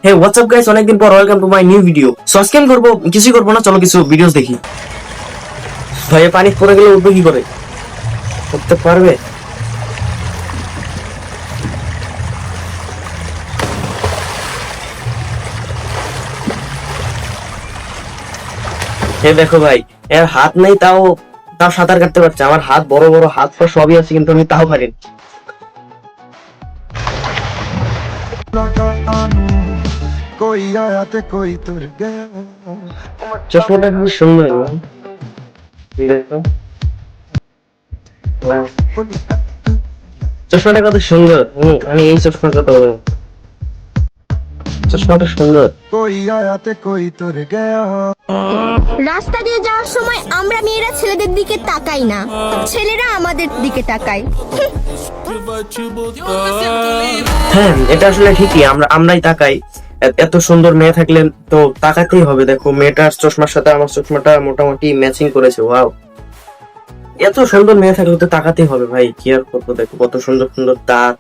হে WhatsApp guys, অনেকদিন পর welcome to my new video. So আজকে আমি করবো কিছুই করবো না, চলো কিছু ভিডিওস দেখি। ভাই পানি পড়ে গেলে উঠবে কি করে? উঠতে পারবে? হে দেখো ভাই, এর হাত নেই, তাও তাও সাঁতার কাটতে পারছে। আমার হাত বড় বড়, হাত পা সবই আছে, কিন্তু আমি তাও পারি না। চশমাটা খুব সুন্দর ভাই। দেখো চশমাটা কত সুন্দর। আমি এই চশমাটা তো, চশমাটা সুন্দর। রাস্তা দিয়ে যাওয়ার সময় আমরা মেয়েরা ছেলেদের দিকে তাকাই না, ছেলেরা আমাদের দিকে তাকায়। হ্যাঁ, এটা আসলে ঠিকই, আমরাই তাকাই। এত সুন্দর মেয়ে থাকলে তো তাকাতেই হবে। দেখো মেয়েটার চশমার সাথে আমার চশমাটা মোটামুটি ম্যাচিং করেছে। ওয়াও, এত সুন্দর মেয়ে থাকলে তো তাকাতেই হবে ভাই, কি আর করবো। দেখো কত সুন্দর সুন্দর দাঁত,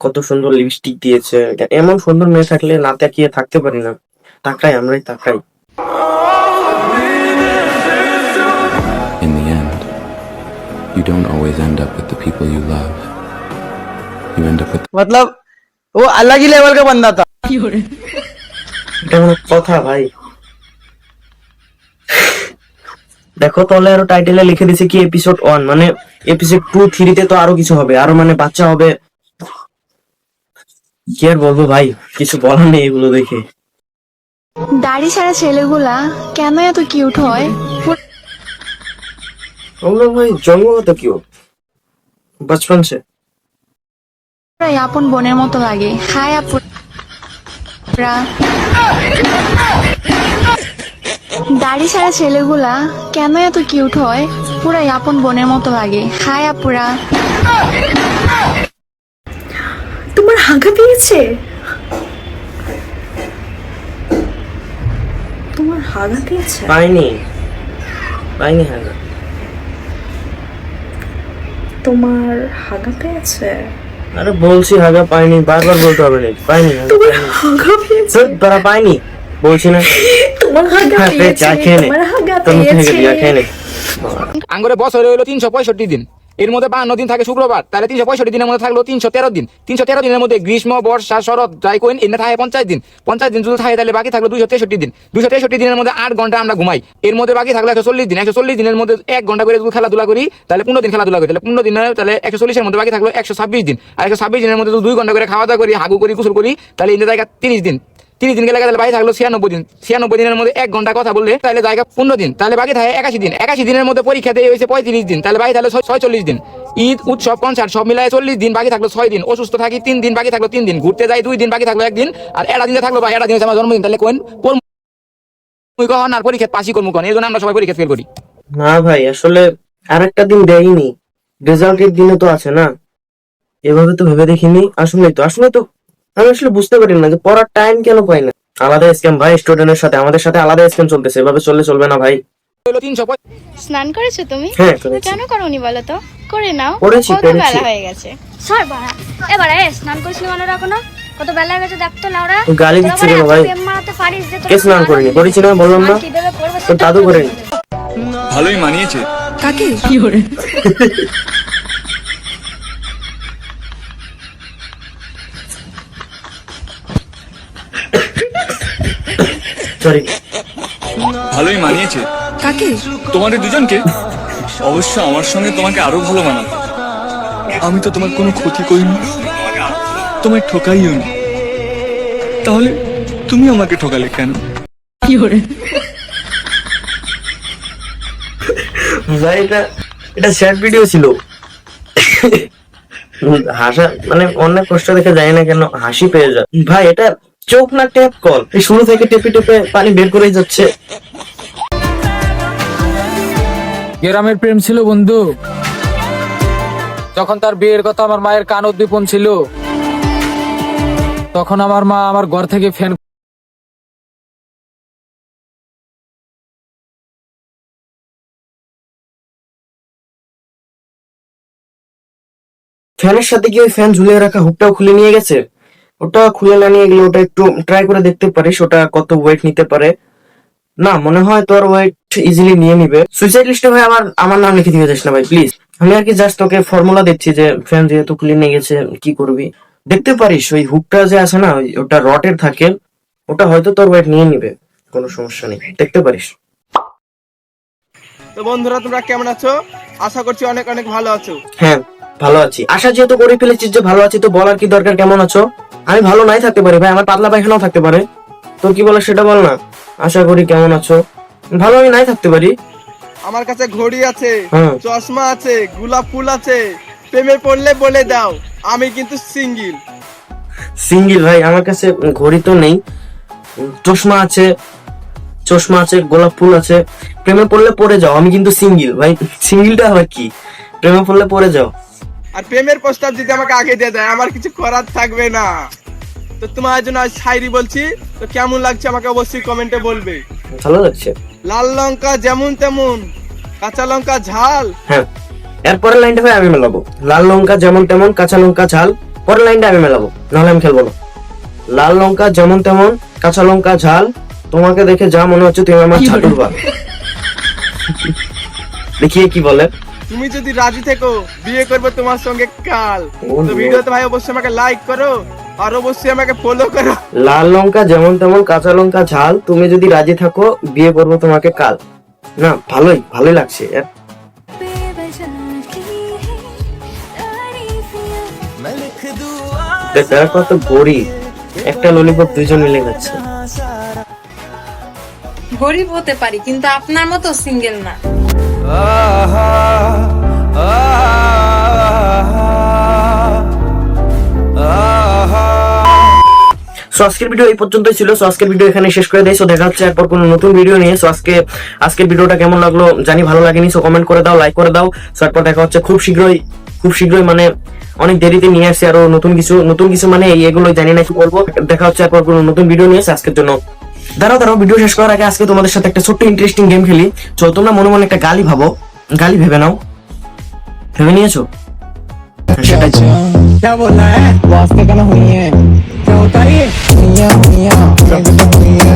কত সুন্দর লিপস্টিক দিয়েছে। এমন সুন্দর মেয়ে থাকলে না তাকিয়ে থাকতে পারি না। তাকাই, আমরাই তাকাই। In the end, you don't always end up with the people you love. You end up with मतलब वो अलग ही लेवल का बंदा था। এটা কোনো কথা ভাই? দেখো তলে আরো টাইটেলে লিখে দিছে কি এপিসোড 1, মানে এপিসোড 2 3 তে তো আরো কিছু হবে, আরো মানে বাচ্চা হবে। কি আর বলবো ভাই, কিছু বলার নেই এগুলো দেখে। দাড়ি ছাড়া ছেলেগুলা কেন এত কিউট হয়? ওগুলো ভাই জন্মগত কিউ, বচপন সে। পুরাই আপন বোনের মতো লাগে। হাই আপুরা, দাড়ি ছাড়া ছেলেগুলা কেন এত কিউট হয়? পুরাই আপন বোনের মতো লাগে। হাই আপুরা। তোমার হাগা পেয়েছে? তোমার হাগা পেয়েছে? পাইনি, পাইনি হাগা। তোমার হাগা পেয়েছে? আরে বলছি হাগা পাইনি, বারবার বলতে হবে না। পাইনি হাগা, তোমার পাইনি। হাগা পেয়েছে? তারা পাইনি বলছি না। তোমার হাগা হ্যাঁ, পেয়েছে? চা খেয়ে নে, তোমার হাগা তুমি খেয়ে পেয়েছে? যা খেয়ে নে। আঙ্গুরে বছর হলো 365 দিন, এর মধ্যে 52 দিন থাকে শুক্রবার, তাহলে 365 দিনের মধ্যে থাকলো 313 দিন। 313 দিনের মধ্যে গ্রীষ্ম, বর্ষা, শরৎ, যাই কোন এনে থাকে 50 দিন। 50 দিন যদি থাকে তাহলে বাকি থাকলো 263 দিন। 263 দিনের মধ্যে 8 ঘন্টা আমরা ঘুমাই, এর মধ্যে বাকি থাকলো 140 দিন। 140 দিনের মধ্যে 1 ঘন্টা করে যদি খেলাধুলা করি তাহলে 15 দিন খেলাধুলা করি, তাহলে 15 দিন তাহলে 140 এর মধ্যে বাকি থাকলো 126 দিন। আর 126 দিনের মধ্যে যদি 2 ঘন্টা করে খাওয়া দাওয়া করি, হাগু করি, গোসল করি, তাহলে এনে জায়গা 30 দিন। 30 দিন গেলে তাহলে বাকি থাকলো 96 দিন। 96 দিনের মধ্যে 1 ঘন্টা কথা বললে তাহলে জায়গা 15 দিন, তাহলে বাকি থাকে 81 দিন। 81 দিনের মধ্যে পরীক্ষা দিয়ে হয়েছে 35 দিন, তাহলে বাকি থাকলো 46 দিন। ঈদ, উৎসব, কনসার্ট সব মিলায় 40 দিন, বাকি থাকলো 6 দিন। অসুস্থ থাকি 3 দিন, বাকি থাকলো 3 দিন। ঘুরতে যাই 2 দিন, বাকি থাকলো 1 দিন। আর এটা দিনে থাকলো ভাই, এটা দিন হচ্ছে আমার জন্মদিন, তাহলে কোন কখন আর পরীক্ষা পাসই করবো কোন? এই জন্য আমরা সবাই পরীক্ষা ফেল করি। না ভাই, আসলে আরেকটা দিন দেয়নি, রেজাল্টের দিনে তো আছে না। এভাবে তো ভেবে দেখিনি। আসলে তো আমি আসলে বুঝতে পারি না যে পড়ার টাইম কেন পাই না। আলাদা স্ক্যাম ভাই, স্টুডেন্টের সাথে আমাদের সাথে আলাদা স্ক্যাম চলতেছে। এভাবে চললে চলবে না ভাই। হলো 365। স্নান করেছো তুমি? হ্যাঁ, করেছি। কেন করোনি বলো তো? করে নাও, করেছি, কত করেছি। বেলা হয়ে গেছে। সর বাড়া, এবারে স্নান করিসনি মানে রাখো না? কত বেলা হয়ে গেছে দেখতো লাউরা। তুই গালি দিচ্ছি কেন ভাই? মারাতে পারিস যে কে স্নান করিনি? করেছি না, বললাম না? কিভাবে করবে তোর দাদু করেনি। ভালোই মানিয়েছে। সরি। ভালোই মানিয়েছে। কাকে? তোমাদের দুজনকে। অবশ্য আমার সঙ্গে তোমাকে আরো ভালো মানাবে। আমি তো তোমার কোনো ক্ষতি করিনি, তোমায় ঠকাইও নি, তাহলে তুমি আমাকে ঠকালে কেন? ভাই এটা এটা স্যাড ভিডিও ছিল। হাসা মানে অনেক কষ্ট দেখে যায় না কেন হাসি পেয়ে যায় ভাই। এটা চোখ না ট্যাপ কল, এই শুরু থেকে টেপে টেপে পানি বের করেই যাচ্ছে। গ্রামের প্রেম ছিল বন্ধু, যখন তার বিয়ের কথা আমার মায়ের কান উদ্দীপন ছিল, তখন আমার মা আমার ঘর থেকে ফ্যানের সাথে কি ওই ফ্যান ঝুলিয়ে রাখা হুকটাও খুলে নিয়ে গেছে। ওটা খুলে না নিয়ে গেলে ওটা একটু ট্রাই করে দেখতে পারিস, ওটা কত ওয়েট নিতে পারে। না, মনে হয় তোর ওয়েট ইজিলি নিয়ে নিবে। সুইসাইড লিস্টে ভাই আমার নাম লিখে দিয়ে যাস না ভাই প্লিজ। আমি আর কি জাস্ট তোকে ফর্মুলা দিচ্ছি যে ফ্যান যেহেতু খুলে নিয়ে গেছে কি করবি। দেখতে পারিস ওই হুকটা যে আছে না, ওটা রটের থাকে, ওটা হয়তো তোর ওয়েট নিয়ে নিবে, কোনো সমস্যা নেই, দেখতে পারিস। তো বন্ধুরা তোমরা কেমন আছো? আশা করছি অনেক অনেক ভালো আছো। হ্যাঁ ভালো আছি। আশা যেহেতু করে ফেলেছিস যে ভালো আছি, তো বলার কি দরকার কেমন আছো। আমি ভালো নাই থাকতে পারি ভাই, আমার পাতলা পায়খানাও থাকতে পারে, তোর কি বলে সেটা বল না। আশা করি কেমন আছো, ভালো আমি নাই থাকতে পারি। আমার কাছে ঘড়ি আছে, হ্যাঁ। চশমা আছে, গোলাপ ফুল আছে, প্রেমে পড়লে বলে দাও আমি কিন্তু সিঙ্গেল। সিঙ্গেল ভাই, আমার কাছে ঘড়ি তো নেই, চশমা আছে, গোলাপ ফুল আছে, প্রেমে পড়লে পড়ে যাও, আমি কিন্তু সিঙ্গেল ভাই। সিঙ্গেলটা আবার কি, প্রেমে পড়লে পড়ে যাও। আর প্রেমের প্রস্তাব যদি আমাকে আগে দিয়ে দেয় আমার কিছু করার থাকবে না। তো তোমার জন্য আজ শায়রি বলছি, তো কেমন লাগছে আমাকে অবশ্যই কমেন্টে বলবে। ভালো লাগছে। লাল লঙ্কা যেমন তেমন, কাঁচা লঙ্কা ঝাল। হ্যাঁ, এরপরের লাইনটা ভাই আমি মেলাবো। লাল লঙ্কা যেমন তেমন, কাঁচা লঙ্কা ঝাল। পরের লাইনটা আমি মেলাবো, নাহলে আমি খেলবো না। লাল লঙ্কা যেমন তেমন, কাঁচা লঙ্কা ঝাল, তোমাকে দেখে যা মনে হচ্ছে তুমি আমার ছাতুর বাল। দেখিয়ে কি বলে। তুমি যদি রাজি থেকো বিয়ে করবো তোমার সঙ্গে কাল। তো ভিডিওতে ভাই অবশ্যই আমাকে লাইক করো আর অবশ্যই আমাকে ফলো করো। লাল লঙ্কা যেমন তেমন, কাঁচা লঙ্কা ঝাল, তুমি যদি রাজি থাকো বিয়ে করবো তোমাকে কাল। না ভালোই লাগছে। দেখ কত গরিব, একটা ললিপপ দুইজন মিলে যাচ্ছে। গরিব হতে পারি কিন্তু আপনার মতো সিঙ্গেল না। সো আজকের ভিডিও এই পর্যন্তই ছিল। সো আজকের ভিডিও এখানে শেষ করে দেই। সো দেখা হচ্ছে এরপর কোনো নতুন ভিডিও নিয়ে। সো আজকের ভিডিওটা কেমন লাগলো জানি, ভালো লাগেনি, সো কমেন্ট করে দাও, লাইক করে দাও। সো এরপর দেখা হচ্ছে খুব শীঘ্রই মানে অনেক দেরিতে নিয়ে আসছি আরো নতুন কিছু মানে এগুলো জানি না কি বলবো। দেখা হচ্ছে এরপর কোনো নতুন ভিডিও নিয়ে। আজকের জন্য দাঁড়াও ভিডিও শেষ করার আগে আজকে তোমাদের সাথে একটা ছোট্ট ইন্টারেস্টিং গেম খেলি। তো তোমরা মনে মনে একটা গালি ভেবে নাও। ভেবে নিয়েছো? সেটাই क्या बोलना है? वास्ते का ना हुई है, क्या होता है ये? हुई है